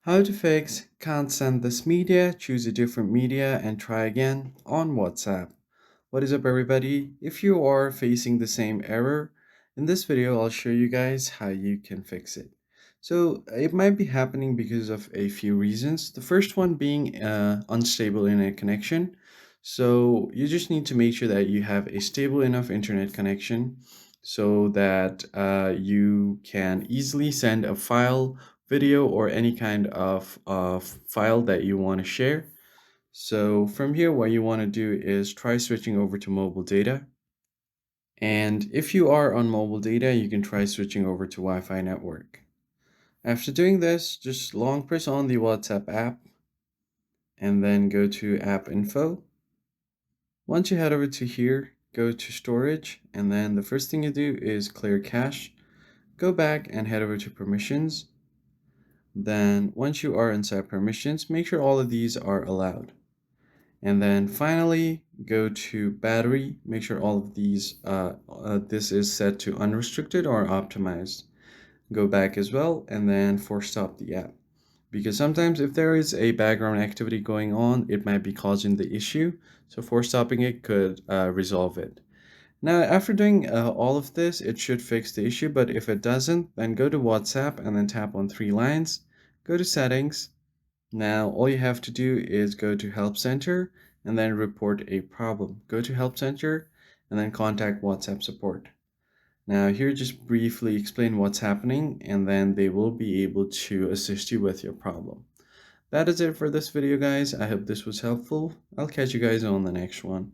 How to fix can't send this media, choose a different media and try again on WhatsApp. What is up everybody? If you are facing the same error, in this video I'll show you guys how you can fix it. So it might be happening because of a few reasons. The first one being unstable internet connection. So you just need to make sure that you have a stable enough internet connection so that you can easily send a file, video, or any kind of file that you want to share. So from here, what you want to do is try switching over to mobile data. And if you are on mobile data, you can try switching over to Wi-Fi network. After doing this, just long press on the WhatsApp app and then go to app info. Once you head over to here, go to storage, and then the first thing you do is clear cache. Go back and head over to permissions. Then once you are inside permissions, make sure all of these are allowed. And then finally, go to battery. Make sure all of these, this is set to unrestricted or optimized. Go back as well, and then force stop the app. Because sometimes if there is a background activity going on, it might be causing the issue. So force stopping it could resolve it. Now, after doing all of this, it should fix the issue. But if it doesn't, then go to WhatsApp and then tap on three lines. Go to settings. Now, all you have to do is go to Help Center and then report a problem. Go to Help Center and then contact WhatsApp support. Now, here just briefly explain what's happening and then they will be able to assist you with your problem. That is it for this video, guys. I hope this was helpful. I'll catch you guys on the next one.